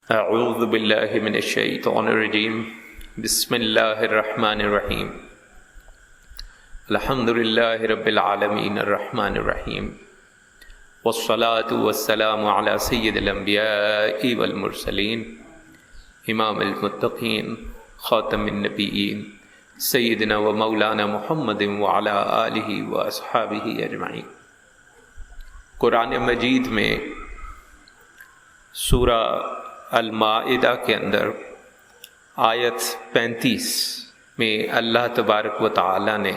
اعوذ باللہ من الشیطان الرجیم بسم اللہ الرحمن الرحیم الحمد للہ رب العالمین الرحمن الرحیم والصلاة والسلام علی سید الانبیاء والمرسلین امام المتقین خاتم النبیین سیدنا و مولانا محمد وعلی آلہ واصحابہ اجمعین۔ قرآن مجید میں سورہ المائدہ کے اندر آیت 35 میں اللہ تبارک و تعالی نے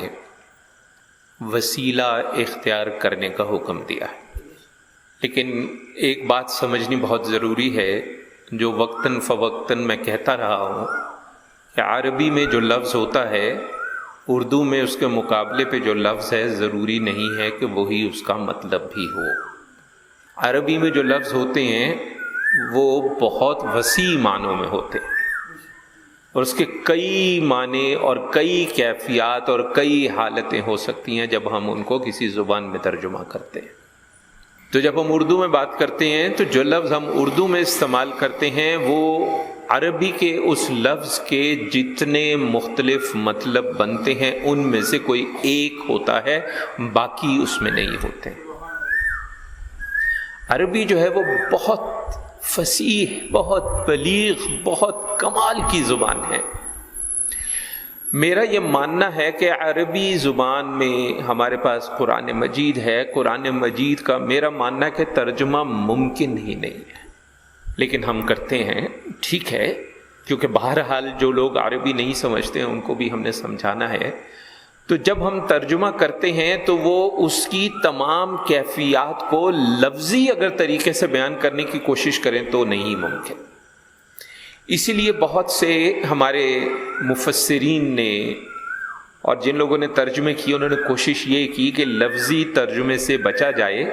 وسیلہ اختیار کرنے کا حکم دیا ہے، لیکن ایک بات سمجھنی بہت ضروری ہے جو وقتاً فوقتاً میں کہتا رہا ہوں کہ عربی میں جو لفظ ہوتا ہے اردو میں اس کے مقابلے پہ جو لفظ ہے ضروری نہیں ہے کہ وہی اس کا مطلب بھی ہو۔ عربی میں جو لفظ ہوتے ہیں وہ بہت وسیع معنوں میں ہوتے ہیں اور اس کے کئی معنی اور کئی کیفیات اور کئی حالتیں ہو سکتی ہیں جب ہم ان کو کسی زبان میں ترجمہ کرتے ہیں۔ تو جب ہم اردو میں بات کرتے ہیں تو جو لفظ ہم اردو میں استعمال کرتے ہیں وہ عربی کے اس لفظ کے جتنے مختلف مطلب بنتے ہیں ان میں سے کوئی ایک ہوتا ہے، باقی اس میں نہیں ہوتے۔ عربی جو ہے وہ بہت فصیح، بہت بلیغ، بہت کمال کی زبان ہے۔ میرا یہ ماننا ہے کہ عربی زبان میں ہمارے پاس قرآن مجید ہے، قرآن مجید کا میرا ماننا ہے کہ ترجمہ ممکن ہی نہیں ہے، لیکن ہم کرتے ہیں، ٹھیک ہے، کیونکہ بہرحال جو لوگ عربی نہیں سمجھتے ہیں ان کو بھی ہم نے سمجھانا ہے۔ تو جب ہم ترجمہ کرتے ہیں تو وہ اس کی تمام کیفیات کو لفظی اگر طریقے سے بیان کرنے کی کوشش کریں تو نہیں ممکن۔ اسی لیے بہت سے ہمارے مفسرین نے اور جن لوگوں نے ترجمے کیے انہوں نے کوشش یہ کی کہ لفظی ترجمے سے بچا جائے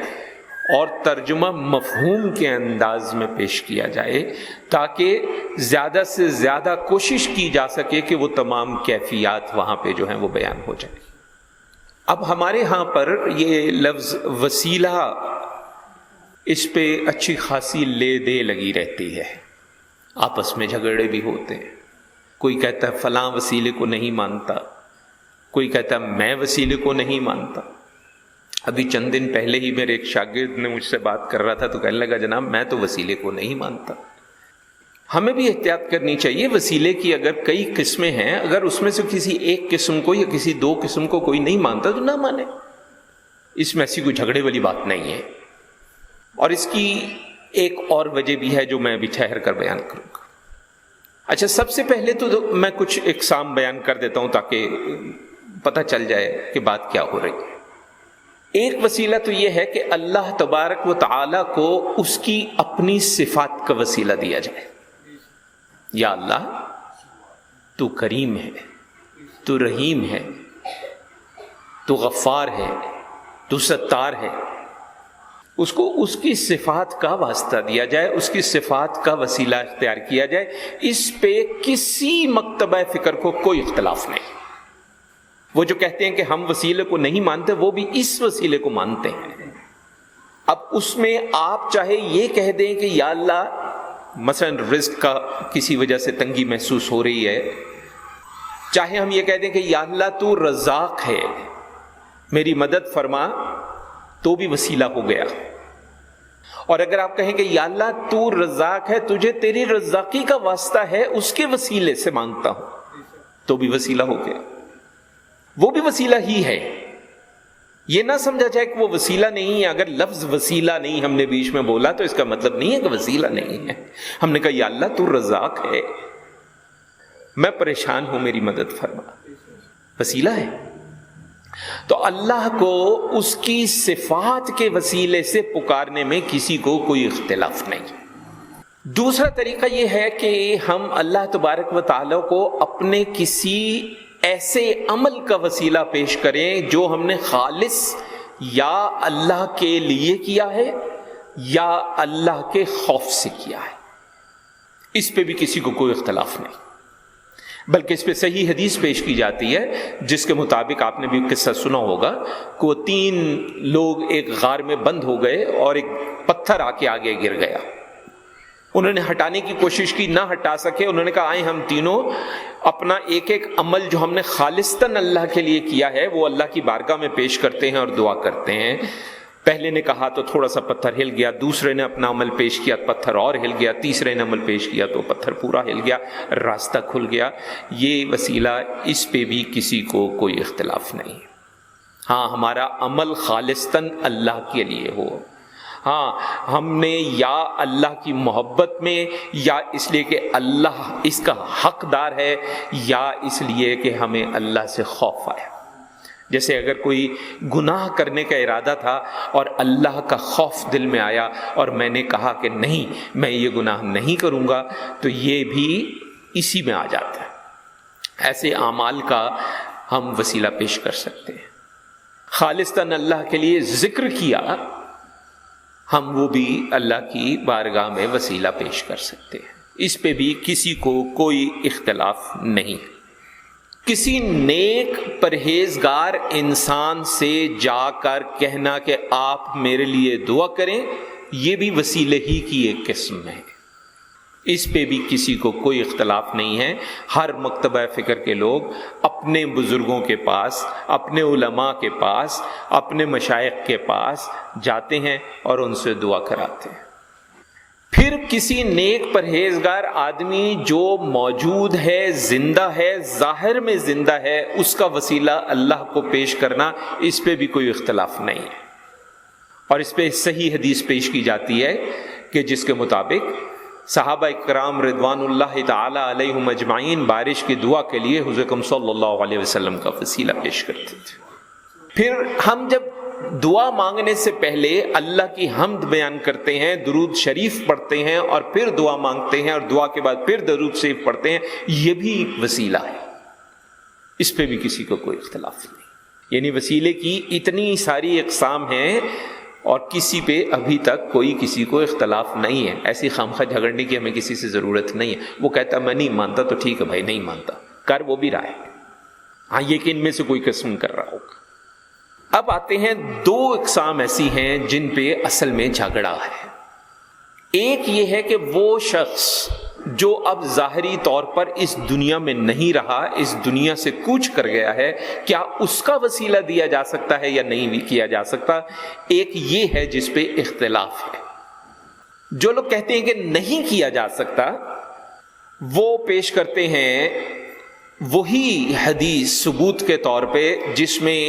اور ترجمہ مفہوم کے انداز میں پیش کیا جائے تاکہ زیادہ سے زیادہ کوشش کی جا سکے کہ وہ تمام کیفیات وہاں پہ جو ہیں وہ بیان ہو جائیں۔ اب ہمارے ہاں پر یہ لفظ وسیلہ، اس پہ اچھی خاصی لے دے لگی رہتی ہے، آپس میں جھگڑے بھی ہوتے ہیں۔ کوئی کہتا ہے فلاں وسیلے کو نہیں مانتا، کوئی کہتا ہے میں وسیلے کو نہیں مانتا۔ ابھی چند دن پہلے ہی میرے ایک شاگرد نے مجھ سے بات کر رہا تھا تو کہنے لگا جناب میں تو وسیلے کو نہیں مانتا۔ ہمیں بھی احتیاط کرنی چاہیے، وسیلے کی اگر کئی قسمیں ہیں، اگر اس میں سے کسی ایک قسم کو یا کسی دو قسم کو کوئی نہیں مانتا تو نہ مانے، اس میں ایسی کوئی جھگڑے والی بات نہیں ہے۔ اور اس کی ایک اور وجہ بھی ہے جو میں ابھی ٹھہر کر بیان کروں گا۔ اچھا، سب سے پہلے تو میں کچھ اقسام بیان کر دیتا ہوں تاکہ پتہ چل جائے کہ بات کیا ہو رہی ہے۔ ایک وسیلہ تو یہ ہے کہ اللہ تبارک و تعالی کو اس کی اپنی صفات کا وسیلہ دیا جائے۔ یا اللہ تو کریم ہے، تو رحیم ہے، تو غفار ہے، تو ستار ہے، اس کو اس کی صفات کا واسطہ دیا جائے، اس کی صفات کا وسیلہ اختیار کیا جائے۔ اس پہ کسی مکتبہ فکر کو کوئی اختلاف نہیں۔ وہ جو کہتے ہیں کہ ہم وسیلے کو نہیں مانتے وہ بھی اس وسیلے کو مانتے ہیں۔ اب اس میں آپ چاہے یہ کہہ دیں کہ یا اللہ مثلا رزق کا کسی وجہ سے تنگی محسوس ہو رہی ہے، چاہے ہم یہ کہہ دیں کہ یا اللہ تو رزاق ہے میری مدد فرما، تو بھی وسیلہ ہو گیا۔ اور اگر آپ کہیں کہ یا اللہ تو رزاق ہے، تجھے تیری رزاقی کا واسطہ ہے، اس کے وسیلے سے مانگتا ہوں، تو بھی وسیلہ ہو گیا۔ وہ بھی وسیلہ ہی ہے، یہ نہ سمجھا جائے کہ وہ وسیلہ نہیں ہے۔ اگر لفظ وسیلہ نہیں ہم نے بیچ میں بولا تو اس کا مطلب نہیں ہے کہ وسیلہ نہیں ہے۔ ہم نے کہا یا اللہ تو رزاق ہے، میں پریشان ہوں، میری مدد فرما، وسیلہ ہے۔ تو اللہ کو اس کی صفات کے وسیلے سے پکارنے میں کسی کو کوئی اختلاف نہیں۔ دوسرا طریقہ یہ ہے کہ ہم اللہ تبارک و تعالیٰ کو اپنے کسی ایسے عمل کا وسیلہ پیش کریں جو ہم نے خالص یا اللہ کے لیے کیا ہے یا اللہ کے خوف سے کیا ہے، اس پہ بھی کسی کو کوئی اختلاف نہیں، بلکہ اس پہ صحیح حدیث پیش کی جاتی ہے جس کے مطابق آپ نے بھی قصہ سنا ہوگا کہ وہ 3 لوگ ایک غار میں بند ہو گئے اور ایک پتھر آ کے آگے گر گیا انہوں نے ہٹانے کی کوشش کی، نہ ہٹا سکے، انہوں نے کہا آئیں ہم تینوں اپنا ایک ایک عمل جو ہم نے خالصتاً اللہ کے لیے کیا ہے وہ اللہ کی بارگاہ میں پیش کرتے ہیں اور دعا کرتے ہیں۔ پہلے نے کہا تو تھوڑا سا پتھر ہل گیا، دوسرے نے اپنا عمل پیش کیا، پتھر اور ہل گیا، تیسرے نے عمل پیش کیا تو پتھر پورا ہل گیا، راستہ کھل گیا۔ یہ وسیلہ، اس پہ بھی کسی کو کوئی اختلاف نہیں۔ ہاں، ہمارا عمل خالصتاً اللہ کے لیے ہو، ہاں ہم نے یا اللہ کی محبت میں، یا اس لیے کہ اللہ اس کا حقدار ہے، یا اس لیے کہ ہمیں اللہ سے خوف آیا۔ جیسے اگر کوئی گناہ کرنے کا ارادہ تھا اور اللہ کا خوف دل میں آیا اور میں نے کہا کہ نہیں میں یہ گناہ نہیں کروں گا، تو یہ بھی اسی میں آ جاتا ہے۔ ایسے اعمال کا ہم وسیلہ پیش کر سکتے ہیں۔ خالصتاً اللہ کے لیے ذکر کیا، ہم وہ بھی اللہ کی بارگاہ میں وسیلہ پیش کر سکتے ہیں، اس پہ بھی کسی کو کوئی اختلاف نہیں۔ کسی نیک پرہیزگار انسان سے جا کر کہنا کہ آپ میرے لیے دعا کریں، یہ بھی وسیلے ہی کی ایک قسم ہے، اس پہ بھی کسی کو کوئی اختلاف نہیں ہے۔ ہر مکتبہ فکر کے لوگ اپنے بزرگوں کے پاس، اپنے علماء کے پاس، اپنے مشائخ کے پاس جاتے ہیں اور ان سے دعا کراتے ہیں۔ پھر کسی نیک پرہیزگار آدمی جو موجود ہے، زندہ ہے، ظاہر میں زندہ ہے، اس کا وسیلہ اللہ کو پیش کرنا، اس پہ بھی کوئی اختلاف نہیں ہے۔ اور اس پہ صحیح حدیث پیش کی جاتی ہے کہ جس کے مطابق صحابہ اکرام رضوان اللہ تعالی علیہم اجمعین بارش کی دعا کے لیے حضور اکرم صلی اللہ علیہ وسلم کا وسیلہ پیش کرتے تھے۔ پھر ہم جب دعا مانگنے سے پہلے اللہ کی حمد بیان کرتے ہیں، درود شریف پڑھتے ہیں اور پھر دعا مانگتے ہیں، اور دعا کے بعد پھر درود شریف پڑھتے ہیں، یہ بھی وسیلہ ہے، اس پہ بھی کسی کو کوئی اختلاف نہیں۔ یعنی وسیلے کی اتنی ساری اقسام ہیں اور کسی پہ ابھی تک کوئی کسی کو اختلاف نہیں ہے۔ ایسی خامخواہ جھگڑنے کی ہمیں کسی سے ضرورت نہیں ہے۔ وہ کہتا میں نہیں مانتا تو ٹھیک ہے بھائی، نہیں مانتا، کر وہ بھی رہا ہے، ہاں یہ کہ ان میں سے کوئی قسم کر رہا ہوگا۔ اب آتے ہیں دو اقسام ایسی ہیں جن پہ اصل میں جھگڑا ہے۔ ایک یہ ہے کہ وہ شخص جو اب ظاہری طور پر اس دنیا میں نہیں رہا، اس دنیا سے کوچ کر گیا ہے، کیا اس کا وسیلہ دیا جا سکتا ہے یا نہیں بھی کیا جا سکتا؟ ایک یہ ہے جس پہ اختلاف ہے۔ جو لوگ کہتے ہیں کہ نہیں کیا جا سکتا، وہ پیش کرتے ہیں وہی حدیث ثبوت کے طور پہ جس میں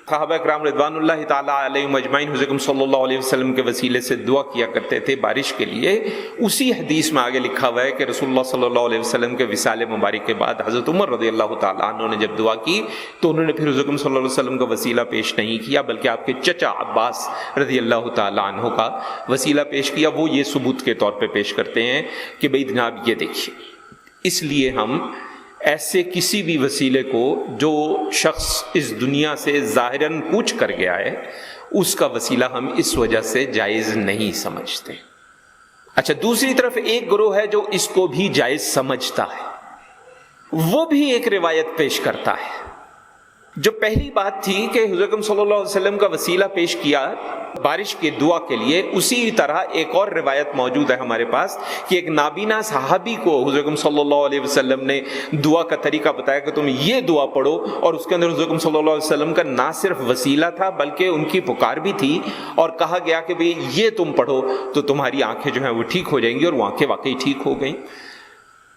صحابہ کرام رضوان اللہ تعالیٰ علیہ مجمعین حضور اکرم صلی اللہ علیہ وسلم کے وسیلے سے دعا کیا کرتے تھے بارش کے لیے۔ اسی حدیث میں آگے لکھا ہوا ہے کہ رسول اللہ صلی اللہ علیہ وسلم کے وصال مبارک کے بعد حضرت عمر رضی اللہ تعالیٰ عنہ نے جب دعا کی تو انہوں نے پھر حضور اکرم صلی اللہ علیہ وسلم کا وسیلہ پیش نہیں کیا، بلکہ آپ کے چچا عباس رضی اللہ تعالیٰ عنہ کا وسیلہ پیش کیا۔ وہ یہ ثبوت کے طور پہ پیش کرتے ہیں کہ بھئی جناب یہ دیکھیے، اس لیے ہم ایسے کسی بھی وسیلے کو جو شخص اس دنیا سے ظاہراً کوچ کر گیا ہے، اس کا وسیلہ ہم اس وجہ سے جائز نہیں سمجھتے۔ اچھا، دوسری طرف ایک گروہ ہے جو اس کو بھی جائز سمجھتا ہے، وہ بھی ایک روایت پیش کرتا ہے۔ جو پہلی بات تھی کہ حضور اکرم صلی اللہ علیہ وسلم کا وسیلہ پیش کیا بارش کی دعا کے لیے، اسی طرح ایک اور روایت موجود ہے ہمارے پاس کہ ایک نابینا صحابی کو حضور اکرم صلی اللہ علیہ وسلم نے دعا کا طریقہ بتایا کہ تم یہ دعا پڑھو، اور اس کے اندر حضور اکرم صلی اللہ علیہ وسلم کا نہ صرف وسیلہ تھا بلکہ ان کی پکار بھی تھی، اور کہا گیا کہ بھئی یہ تم پڑھو تو تمہاری آنکھیں جو ہیں وہ ٹھیک ہو جائیں گی، اور وہ آنکھیں واقعی ٹھیک ہو گئیں۔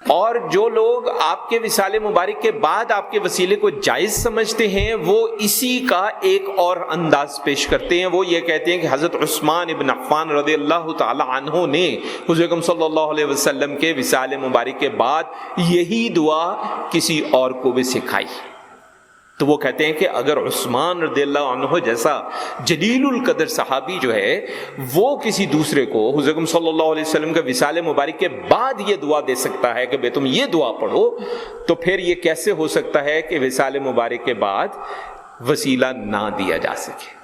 اور جو لوگ آپ کے وصال مبارک کے بعد آپ کے وسیلے کو جائز سمجھتے ہیں، وہ اسی کا ایک اور انداز پیش کرتے ہیں۔ وہ یہ کہتے ہیں کہ حضرت عثمان ابن عفان رضی اللہ تعالی عنہ نے حضور اکرم صلی اللہ علیہ وسلم کے وصال مبارک کے بعد یہی دعا کسی اور کو بھی سکھائی۔ تو وہ کہتے ہیں کہ اگر عثمان رضی اللہ عنہ جیسا جلیل القدر صحابی جو ہے وہ کسی دوسرے کو حضور اکرم صلی اللہ علیہ وسلم کے وصال مبارک کے بعد یہ دعا دے سکتا ہے کہ بے تم یہ دعا پڑھو، تو پھر یہ کیسے ہو سکتا ہے کہ وصال مبارک کے بعد وسیلہ نہ دیا جا سکے؟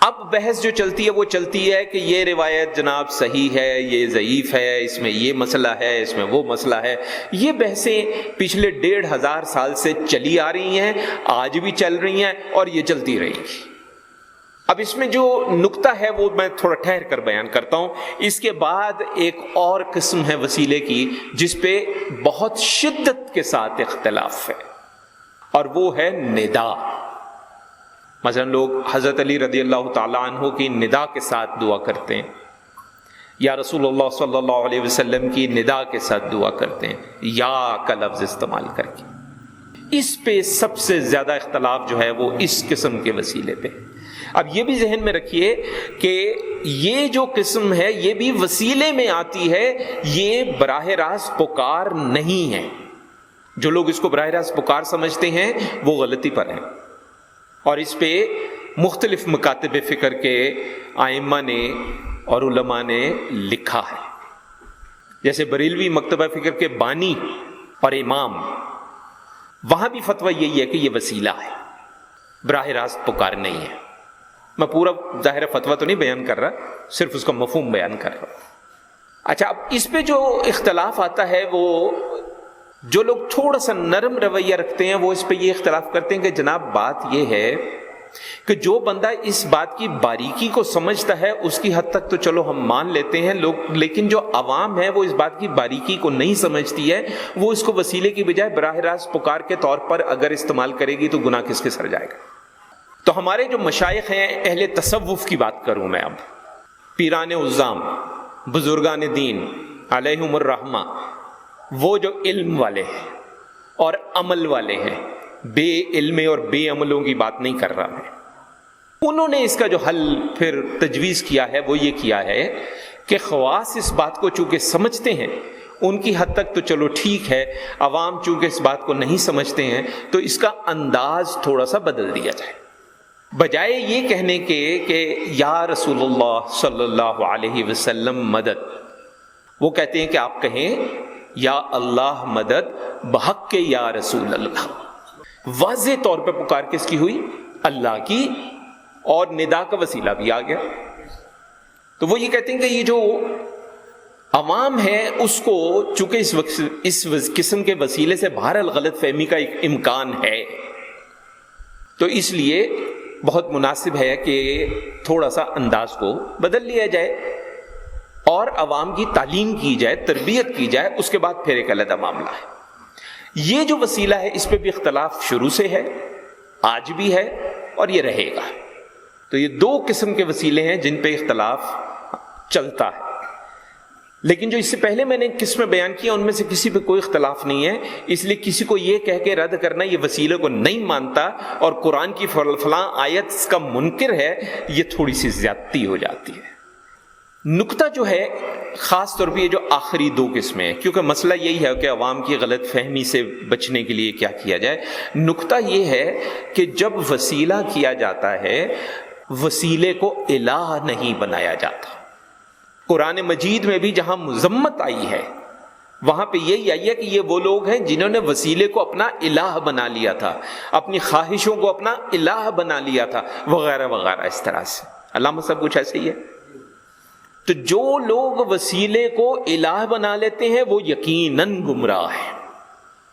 اب بحث جو چلتی ہے وہ چلتی ہے کہ یہ روایت جناب صحیح ہے، یہ ضعیف ہے، اس میں یہ مسئلہ ہے، اس میں وہ مسئلہ ہے۔ یہ بحثیں پچھلے 1500 سال سے چلی آ رہی ہیں، آج بھی چل رہی ہیں اور یہ چلتی رہیں گی۔ اب اس میں جو نقطہ ہے وہ میں تھوڑا ٹھہر کر بیان کرتا ہوں. اس کے بعد ایک اور قسم ہے وسیلے کی جس پہ بہت شدت کے ساتھ اختلاف ہے، اور وہ ہے ندا. مثلا لوگ حضرت علی رضی اللہ تعالیٰ عنہ کی ندا کے ساتھ دعا کرتے ہیں، یا رسول اللہ صلی اللہ علیہ وسلم کی ندا کے ساتھ دعا کرتے ہیں، یا کا لفظ استعمال کر کے. اس پہ سب سے زیادہ اختلاف جو ہے وہ اس قسم کے وسیلے پہ. اب یہ بھی ذہن میں رکھیے کہ یہ جو قسم ہے یہ بھی وسیلے میں آتی ہے، یہ براہ راست پکار نہیں ہے. جو لوگ اس کو براہ راست پکار سمجھتے ہیں وہ غلطی پر ہیں، اور اس پہ مختلف مکاتب فکر کے ائمہ نے اور علماء نے لکھا ہے. جیسے بریلوی مکتبہ فکر کے بانی اور امام، وہاں بھی فتویٰ یہی ہے کہ یہ وسیلہ ہے، براہ راست پکار نہیں ہے. میں پورا ظاہر فتویٰ تو نہیں بیان کر رہا، صرف اس کا مفہوم بیان کر رہا. اچھا، اب اس پہ جو اختلاف آتا ہے وہ جو لوگ تھوڑا سا نرم رویہ رکھتے ہیں وہ اس پہ یہ اختلاف کرتے ہیں کہ جناب بات یہ ہے کہ جو بندہ اس بات کی باریکی کو سمجھتا ہے اس کی حد تک تو چلو ہم مان لیتے ہیں لوگ، لیکن جو عوام ہے وہ اس بات کی باریکی کو نہیں سمجھتی ہے، وہ اس کو وسیلے کی بجائے براہ راست پکار کے طور پر اگر استعمال کرے گی تو گناہ کس کے سر جائے گا. تو ہمارے جو مشائخ ہیں، اہل تصوف کی بات کروں میں اب، پیران عظام، بزرگان دین علیہم الرحمہ، وہ جو علم والے ہیں اور عمل والے ہیں، بے علم اور بے عملوں کی بات نہیں کر رہا میں، انہوں نے اس کا جو حل پھر تجویز کیا ہے وہ یہ کیا ہے کہ خواص اس بات کو چونکہ سمجھتے ہیں ان کی حد تک تو چلو ٹھیک ہے، عوام چونکہ اس بات کو نہیں سمجھتے ہیں تو اس کا انداز تھوڑا سا بدل دیا جائے. بجائے یہ کہنے کے کہ یا رسول اللہ صلی اللہ علیہ وسلم مدد، وہ کہتے ہیں کہ آپ کہیں یا اللہ مدد بحق کے یا رسول اللہ. واضح طور پہ پکار کس کی ہوئی؟ اللہ کی، اور ندا کا وسیلہ بھی آ گیا. تو وہ یہ کہتے ہیں کہ یہ جو عوام ہے اس کو چونکہ اس قسم کے وسیلے سے بہرحال غلط فہمی کا ایک امکان ہے، تو اس لیے بہت مناسب ہے کہ تھوڑا سا انداز کو بدل لیا جائے اور عوام کی تعلیم کی جائے، تربیت کی جائے، اس کے بعد پھر ایک علیحدہ معاملہ ہے. یہ جو وسیلہ ہے اس پہ بھی اختلاف شروع سے ہے، آج بھی ہے اور یہ رہے گا. تو یہ دو قسم کے وسیلے ہیں جن پہ اختلاف چلتا ہے. لیکن جو اس سے پہلے میں نے قسمیں بیان کیا ان میں سے کسی پہ کوئی اختلاف نہیں ہے، اس لیے کسی کو یہ کہہ کے رد کرنا یہ وسیلے کو نہیں مانتا اور قرآن کی فلاں آیت کا منکر ہے، یہ تھوڑی سی زیادتی ہو جاتی ہے. نقطہ جو ہے خاص طور پہ یہ جو آخری دو قسمیں ہیں، کیونکہ مسئلہ یہی ہے کہ عوام کی غلط فہمی سے بچنے کے لیے کیا کیا جائے. نقطہ یہ ہے کہ جب وسیلہ کیا جاتا ہے وسیلے کو الہ نہیں بنایا جاتا. قرآن مجید میں بھی جہاں مذمت آئی ہے وہاں پہ یہی آئی ہے کہ یہ وہ لوگ ہیں جنہوں نے وسیلے کو اپنا الہ بنا لیا تھا، اپنی خواہشوں کو اپنا الہ بنا لیا تھا، وغیرہ وغیرہ. اس طرح سے علامہ سب کچھ ایسے ہی ہے. تو جو لوگ وسیلے کو الہ بنا لیتے ہیں وہ یقیناً گمراہ ہیں.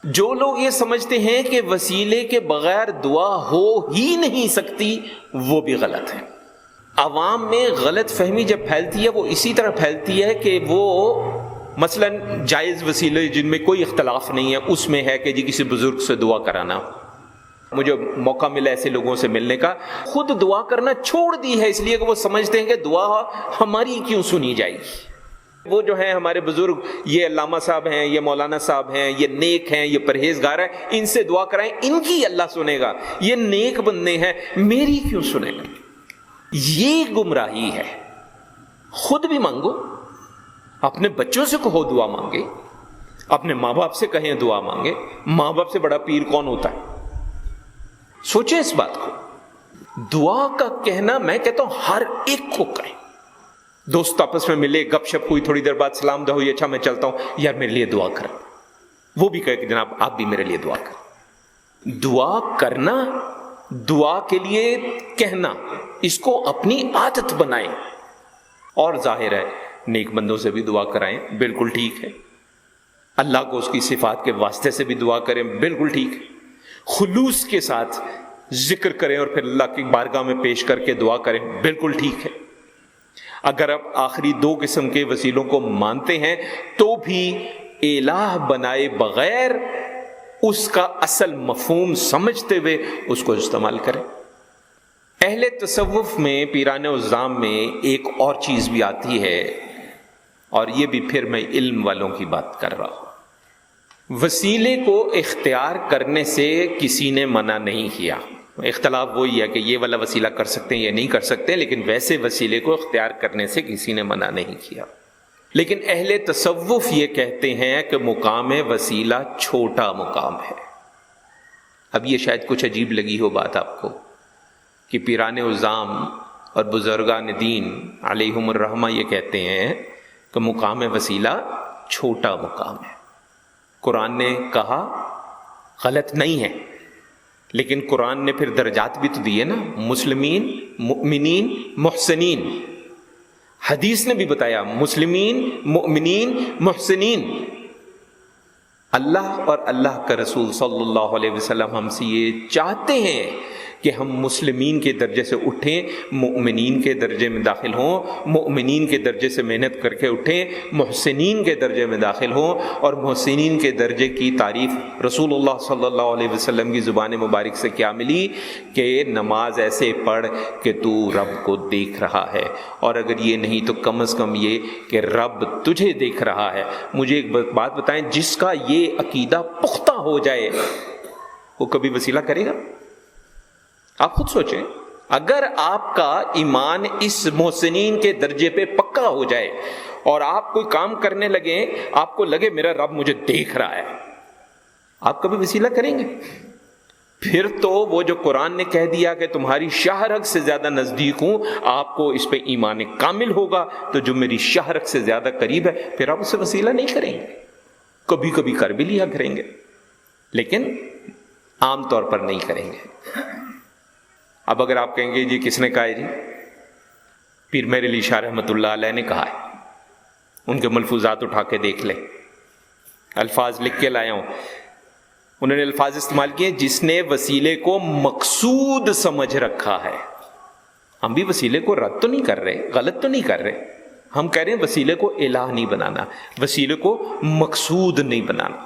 جو لوگ یہ سمجھتے ہیں کہ وسیلے کے بغیر دعا ہو ہی نہیں سکتی وہ بھی غلط ہے. عوام میں غلط فہمی جب پھیلتی ہے وہ اسی طرح پھیلتی ہے کہ وہ مثلا جائز وسیلے جن میں کوئی اختلاف نہیں ہے اس میں ہے کہ جی کسی بزرگ سے دعا کرانا. مجھے موقع ملا ایسے لوگوں سے ملنے کا، خود دعا کرنا چھوڑ دی ہے اس لیے کہ وہ سمجھتے ہیں کہ دعا ہماری کیوں سنی جائے گی. وہ جو ہیں ہمارے بزرگ، یہ علامہ صاحب ہیں، یہ مولانا صاحب ہیں، یہ نیک ہیں، یہ پرہیزگار ہیں، ان سے دعا کرائیں، ان کی اللہ سنے گا. یہ نیک بندے ہیں، میری کیوں سنے گا؟ یہ گمراہی ہے. خود بھی مانگو، اپنے بچوں سے کہو دعا مانگے، اپنے ماں باپ سے کہیں دعا مانگے. ماں باپ سے بڑا پیر کون ہوتا ہے؟ سوچیں اس بات کو. دعا کا کہنا میں کہتا ہوں ہر ایک کو کہیں. دوست آپس میں ملے، گپ شپ ہوئی، تھوڑی دیر بعد سلام دعا ہوئی، اچھا میں چلتا ہوں، یار میرے لیے دعا کر. وہ بھی کہے کہ جناب آپ بھی میرے لیے دعا کر. دعا کرنا، دعا کے لیے کہنا، اس کو اپنی عادت بنائیں. اور ظاہر ہے نیک بندوں سے بھی دعا کرائیں، بالکل ٹھیک ہے. اللہ کو اس کی صفات کے واسطے سے بھی دعا کریں، بالکل ٹھیک ہے. خلوص کے ساتھ ذکر کریں اور پھر اللہ کی بارگاہ میں پیش کر کے دعا کریں، بالکل ٹھیک ہے۔ اگر آپ آخری دو قسم کے وسیلوں کو مانتے ہیں تو بھی الہ بنائے بغیر اس کا اصل مفہوم سمجھتے ہوئے اس کو استعمال کریں۔ اہل تصوف میں، پیران عظام میں ایک اور چیز بھی آتی ہے، اور یہ بھی پھر میں علم والوں کی بات کر رہا ہوں۔ وسیلے کو اختیار کرنے سے کسی نے منع نہیں کیا، اختلاف وہی ہے کہ یہ والا وسیلہ کر سکتے ہیں یا نہیں کر سکتے، لیکن ویسے وسیلے کو اختیار کرنے سے کسی نے منع نہیں کیا۔ لیکن اہل تصوف یہ کہتے ہیں کہ مقام وسیلہ چھوٹا مقام ہے۔ اب یہ شاید کچھ عجیب لگی ہو بات آپ کو کہ پیران عظام اور بزرگان دین علیہم الرحمہ یہ کہتے ہیں کہ مقام وسیلہ چھوٹا مقام ہے۔ قرآن نے کہا غلط نہیں ہے، لیکن قرآن نے پھر درجات بھی تو دیے نا، مسلمین، مؤمنین، محسنین۔ حدیث نے بھی بتایا مسلمین، مؤمنین، محسنین۔ اللہ اور اللہ کا رسول صلی اللہ علیہ وسلم ہم سے یہ چاہتے ہیں کہ ہم مسلمین کے درجے سے اٹھیں، مؤمنین کے درجے میں داخل ہوں، مؤمنین کے درجے سے محنت کر کے اٹھیں، محسنین کے درجے میں داخل ہوں۔ اور محسنین کے درجے کی تعریف رسول اللہ صلی اللہ علیہ وسلم کی زبان مبارک سے کیا ملی کہ نماز ایسے پڑھ کہ تو رب کو دیکھ رہا ہے، اور اگر یہ نہیں تو کم از کم یہ کہ رب تجھے دیکھ رہا ہے۔ مجھے ایک بات بتائیں، جس کا یہ عقیدہ پختہ ہو جائے وہ کبھی وسیلہ کرے گا؟ آپ خود سوچیں، اگر آپ کا ایمان اس محسنین کے درجے پہ پکا ہو جائے اور آپ کوئی کام کرنے لگیں، آپ کو لگے میرا رب مجھے دیکھ رہا ہے، آپ کبھی وسیلہ کریں گے؟ پھر تو وہ جو قرآن نے کہہ دیا کہ تمہاری شاہ رگ سے زیادہ نزدیک ہوں، آپ کو اس پہ ایمان کامل ہوگا، تو جو میری شاہ رگ سے زیادہ قریب ہے پھر آپ اس سے وسیلہ نہیں کریں گے، کبھی کبھی کر بھی لیا کریں گے، لیکن عام طور پر نہیں کریں گے۔ اب اگر آپ کہیں گے جی کس نے کہا ہے؟ جی پیر مہر علی شاہ رحمۃ اللہ علیہ نے کہا ہے، ان کے ملفوظات اٹھا کے دیکھ لیں، الفاظ لکھ کے لایا ہوں۔ انہوں نے الفاظ استعمال کیے، جس نے وسیلے کو مقصود سمجھ رکھا ہے۔ ہم بھی وسیلے کو رد تو نہیں کر رہے، غلط تو نہیں کر رہے، ہم کہہ رہے ہیں وسیلے کو الہ نہیں بنانا، وسیلے کو مقصود نہیں بنانا۔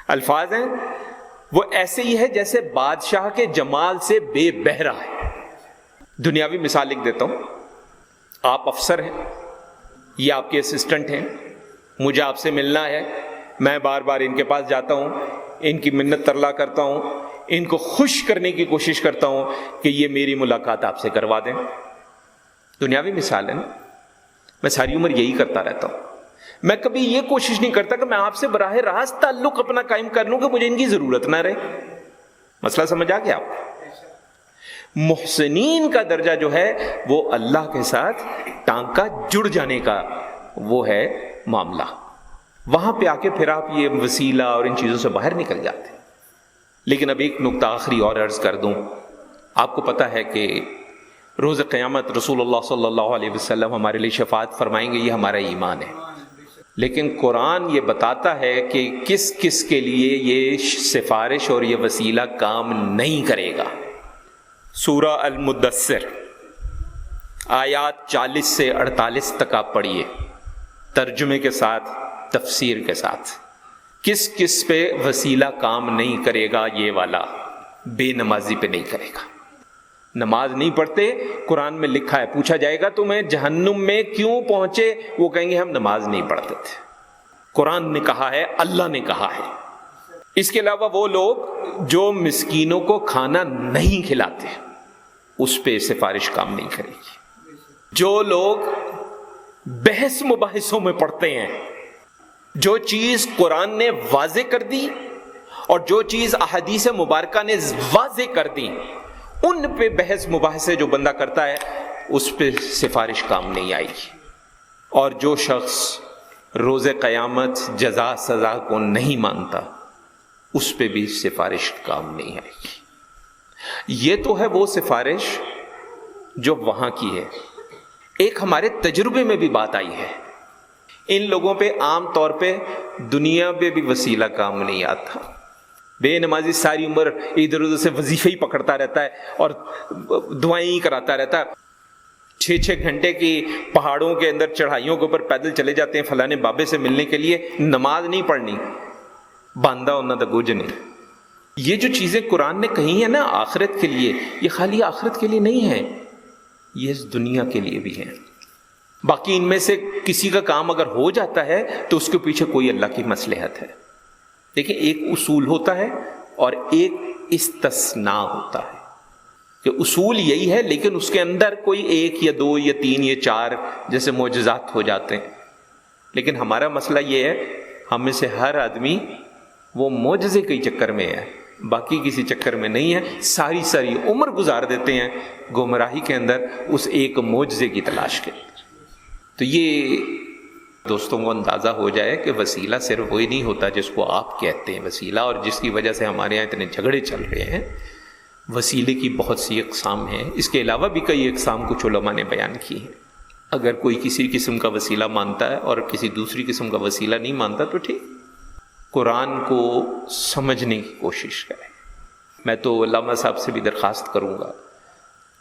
الفاظ ہیں وہ ایسے ہی ہے جیسے بادشاہ کے جمال سے بے بہرا ہے۔ دنیاوی مثال لکھ دیتا ہوں، آپ افسر ہیں، یہ آپ کے اسسٹنٹ ہیں، مجھے آپ سے ملنا ہے، میں بار بار ان کے پاس جاتا ہوں، ان کی منت ترلا کرتا ہوں، ان کو خوش کرنے کی کوشش کرتا ہوں کہ یہ میری ملاقات آپ سے کروا دیں۔ دنیاوی مثال ہے نا، میں ساری عمر یہی کرتا رہتا ہوں، میں کبھی یہ کوشش نہیں کرتا کہ میں آپ سے براہ راست تعلق اپنا قائم کر لوں کہ مجھے ان کی ضرورت نہ رہے۔ مسئلہ سمجھ آ گیا آپ؟ محسنین کا درجہ جو ہے وہ اللہ کے ساتھ ٹانکا جڑ جانے کا وہ ہے معاملہ، وہاں پہ آ کے پھر آپ یہ وسیلہ اور ان چیزوں سے باہر نکل جاتے ہیں۔ لیکن اب ایک نقطہ آخری اور عرض کر دوں، آپ کو پتہ ہے کہ روز قیامت رسول اللہ صلی اللہ علیہ وسلم ہمارے لیے شفاعت فرمائیں گے، یہ ہمارا ایمان ہے، لیکن قرآن یہ بتاتا ہے کہ کس کس کے لیے یہ سفارش اور یہ وسیلہ کام نہیں کرے گا۔ سورہ المدثر آیات 40 سے 48 تک آپ پڑھیے، ترجمے کے ساتھ، تفسیر کے ساتھ، کس کس پہ وسیلہ کام نہیں کرے گا؟ یہ والا بے نمازی پہ نہیں کرے گا۔ نماز نہیں پڑھتے، قرآن میں لکھا ہے، پوچھا جائے گا تمہیں جہنم میں کیوں پہنچے، وہ کہیں گے ہم نماز نہیں پڑھتے تھے۔ قرآن نے کہا ہے، اللہ نے کہا ہے۔ اس کے علاوہ وہ لوگ جو مسکینوں کو کھانا نہیں کھلاتے، اس پہ سفارش کام نہیں کرے گی۔ جو لوگ بحث مباحثوں میں پڑھتے ہیں، جو چیز قرآن نے واضح کر دی اور جو چیز احادیث مبارکہ نے واضح کر دی، ان پہ بحث مباحثے جو بندہ کرتا ہے اس پہ سفارش کام نہیں آئے گی۔ اور جو شخص روز قیامت جزا سزا کو نہیں مانتا، اس پہ بھی سفارش کام نہیں آئے گی۔ یہ تو ہے وہ سفارش جو وہاں کی ہے۔ ایک ہمارے تجربے میں بھی بات آئی ہے، ان لوگوں پہ عام طور پہ دنیا پہ بھی وسیلہ کام نہیں آتا، بے نمازی ساری عمر ادھر ادھر سے وظیفے ہی پکڑتا رہتا ہے اور دعائیں ہی کراتا رہتا ہے، 6 گھنٹے کی پہاڑوں کے اندر چڑھائیوں کے اوپر پیدل چلے جاتے ہیں فلانے بابے سے ملنے کے لیے، نماز نہیں پڑھنی، باندھا ہونا تو گوج نہیں۔ یہ جو چیزیں قرآن نے کہی ہیں نا آخرت کے لیے، یہ خالی آخرت کے لیے نہیں ہے، یہ اس دنیا کے لیے بھی ہیں۔ باقی ان میں سے کسی کا کام اگر ہو جاتا ہے تو اس کے پیچھے کوئی اللہ کی مصلحت ہے۔ دیکھیں، ایک اصول ہوتا ہے اور ایک استثناء ہوتا ہے، کہ اصول یہی ہے لیکن اس کے اندر کوئی 1 یا 2 یا 3 یا 4 جیسے معجزات ہو جاتے ہیں۔ لیکن ہمارا مسئلہ یہ ہے، ہم میں سے ہر آدمی وہ معجزے کے چکر میں ہے، باقی کسی چکر میں نہیں ہے، ساری عمر گزار دیتے ہیں گمراہی کے اندر اس ایک معجزے کی تلاش کے۔ تو یہ دوستوں کو اندازہ ہو جائے کہ وسیلہ صرف وہی نہیں ہوتا جس کو آپ کہتے ہیں وسیلہ، اور جس کی وجہ سے ہمارے یہاں اتنے جھگڑے چل رہے ہیں۔ وسیلے کی بہت سی اقسام ہیں، اس کے علاوہ بھی کئی اقسام کچھ علماء نے بیان کی ہیں۔ اگر کوئی کسی قسم کا وسیلہ مانتا ہے اور کسی دوسری قسم کا وسیلہ نہیں مانتا تو ٹھیک، قرآن کو سمجھنے کی کوشش کریں۔ میں تو علامہ صاحب سے بھی درخواست کروں گا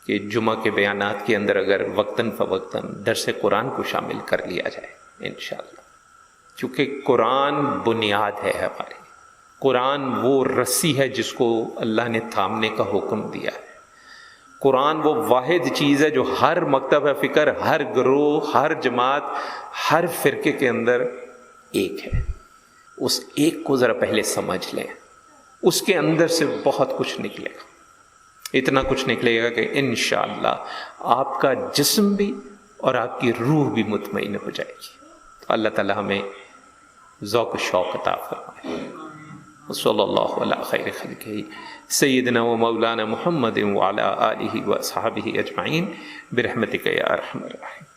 کہ جمعہ کے بیانات کے اندر اگر وقتاً فوقتاً درس قرآن کو شامل کر لیا جائے انشاءاللہ، کیونکہ قرآن بنیاد ہے ہماری، قرآن وہ رسی ہے جس کو اللہ نے تھامنے کا حکم دیا ہے، قرآن وہ واحد چیز ہے جو ہر مکتب فکر، ہر گروہ، ہر جماعت، ہر فرقے کے اندر ایک ہے۔ اس ایک کو ذرا پہلے سمجھ لیں، اس کے اندر سے بہت کچھ نکلے گا، اتنا کچھ نکلے گا کہ انشاءاللہ آپ کا جسم بھی اور آپ کی روح بھی مطمئن ہو جائے گی۔ تو اللہ تعالی ہمیں ذوق و شوق عطا فرمائے۔ صلی اللہ علی خیر خلقہ سیدنا و مولانا محمد وعلی آلہ و اصحابہ اجمعین برحمتک یا ارحم الراحمین۔